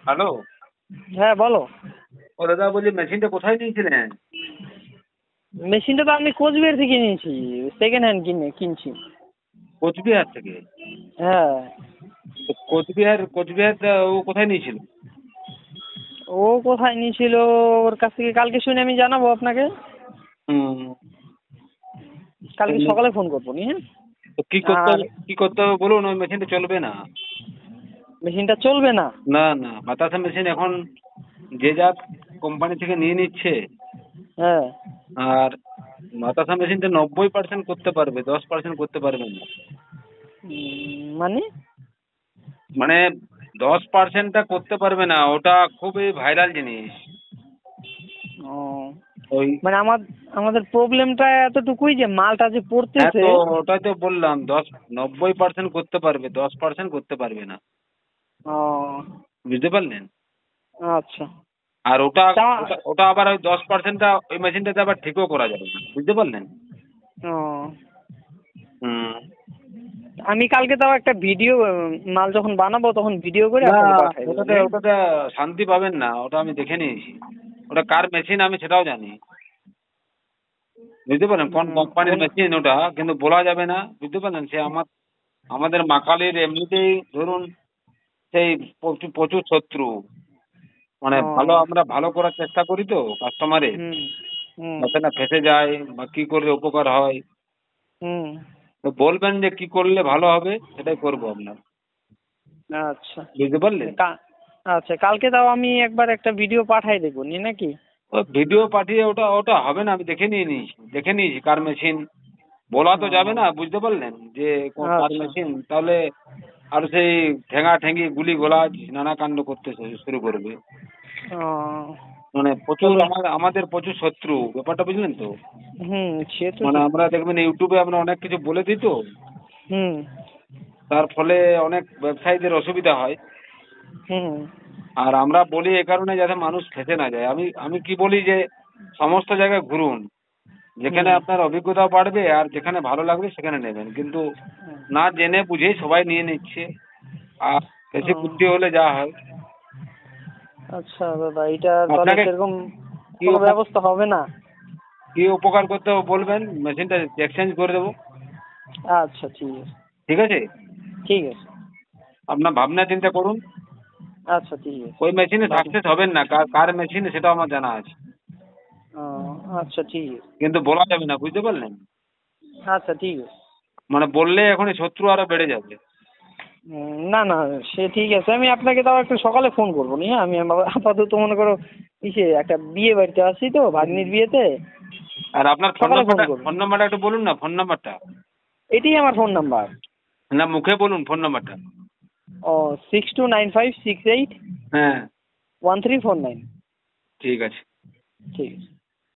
Hello. হ্যাঁ বলো। ও দাদা, বলছি মেশিনটা কোথায় নিয়েছিলেন? মেশিনটা তো আমি কোচবিহার থেকে নিয়েছি, সেকেন্ড হ্যান্ড কিনছি। কোচবিহার থেকে? হ্যাঁ। তো কোচবিহারটা ও কোথায় নিয়েছিল? ও কোথায় নিয়েছিল, ওর কাছ থেকে কালকে শুনে আমি জানাবো আপনাকে। হুম। কালকে সকালে ফোন করবো নি, হ্যাঁ। তো কি করতে আর হবে, কি করতে হবে বলুন, ওই মেশিনটা চলবে না। মেশিনটা চলবে না? না না, বাতাসা মেশিন এখন যে যা কোম্পানি থেকে নিয়ে নিচ্ছে। হ্যাঁ। আর বাতাসা মেশিনটা 90% করতে পারবে, 10% করতে পারবে না। মানে? মানে 10%টা করতে পারবে না, ওটা খুবই ভাইরাল জিনিস। ও, ওই, মানে আমাদের প্রবলেমটা এতটুকুই যে মালটা যে হ্যাঁ পড়তেছে। তো ওটাই তো বললাম, 90% করতে পারবে, 10% করতে পারবে না। ও, বুঝতে পারলেন? আচ্ছা। আর ওটা তা ওটা ওটা আবার ওই 10%টা ওই মেশিনটাতে আবার ঠিকও করা যাবে না। বুঝতে পারলেন? ও, হুম। আমি কালকে তাও একটা ভিডিও, মাল যখন বানাবো তখন ভিডিও করে না, আপনাকে পাঠাই দেবো। ওটাতে ওটাতে শান্তি পাবেন না, ওটা আমি দেখে নিয়েছি। ওটা কার মেশিন আমি সেটাও জানি। বুঝতে পারলেন? কোন কোম্পানির মেশিন ওটা কিন্তু বলা যাবে না। বুঝতে পারলেন? সে আমাদের মাকালির এমনিতেই ধরুন সেই প্রচুর প্রচুর শত্রু। মানে ও, আমরা ভালো করার চেষ্টা করি তো কাস্টমারের, হুম হুম যাতে না ফেঁসে যায় বা কি করলে উপকার হয়। হুম। তো বলবেন যে কি করলে ভালো হবে, সেটাই করবো আপনার। আচ্ছা। বুঝতে পারলেন? আচ্ছা, কালকে তাও আমি একবার একটা ভিডিও পাঠাই দেবো নি নাকি? ও ভিডিও পাঠিয়ে ওটা ওটা হবে না, আমি দেখে নিয়েছি কার মেশিন। বলা তো যাবে ও, না, বুঝতে পারলেন, যে কার আচ্ছা। মেশিন, তাহলে আর সেই ঠেঙা ঠেঙ্গি গুলি গোলাজ নানা কাণ্ড করতে শুরু করবে। ও, মানে প্রচুর তবে আমাদের প্রচুর শত্রু, ব্যাপারটা বুঝলেন তো? হুম, সে তো মানে ঠিক। আমরা দেখবেন ইউটিউবে আমরা অনেক কিছু বলে দিই তো, হুম তার ফলে অনেক ব্যবসায়ীদের অসুবিধা হয়। হুম আর আমরা বলি এ কারণে যাতে মানুষ ফেঁসে না যায়। আমি আমি কি বলি যে সমস্ত জায়গায় ঘুরুন, যেখানে হুম আপনার অভিজ্ঞতা বাড়বে আর যেখানে ভালো লাগবে সেখানে নেবেন, কিন্তু না জেনে বুঝে সবাই নিয়ে নিচ্ছে। আর বেশি ও, বুদ্ধি হলে যা হয়। আচ্ছা দাদা, এটা তাহলে আপনাকে সেরকম কি কোনো ব্যবস্থা হবে না? কি উপকার করতে হবে বলবেন, মেশিনটা এক্সচেঞ্জ করে দেবো। আচ্ছা, ঠিক আছে। ঠিক আছে? ঠিক আছে। আপনার ভাবনা চিন্তা করুন। আচ্ছা, ঠিক আছে। ওই মেশিনে ভাবনা। সাকসেস হবেন না, কার মেশিনে সেটাও আমার জানা আছে। ও, আচ্ছা, ঠিক আছে। কিন্তু বলা যাবে না, বুঝতে পারলেন? আচ্ছা, ঠিক আছে। মানে বললে এখন এই শত্রু আরো বেড়ে যাবে। না না, সে ঠিক আছে। আমি আপনাকে তাও একটু সকালে ফোন করবো নি, হ্যাঁ? আমি আপাতত মনে করো ইসে একটা বিয়ে বাড়িতে আসছি তো, ভাগ্নির বিয়েতে। আর আপনার ফোন সকালে ফোন নাম্বারটা, করবো। ফোন নাম্বারটা একটু বলুন না, ফোন নাম্বারটা। এটাই আমার ফোন নাম্বার। না, মুখে বলুন ফোন নাম্বারটা। ও, 629568 হ্যাঁ, 1349। ঠিক আছে। ঠিক আছে।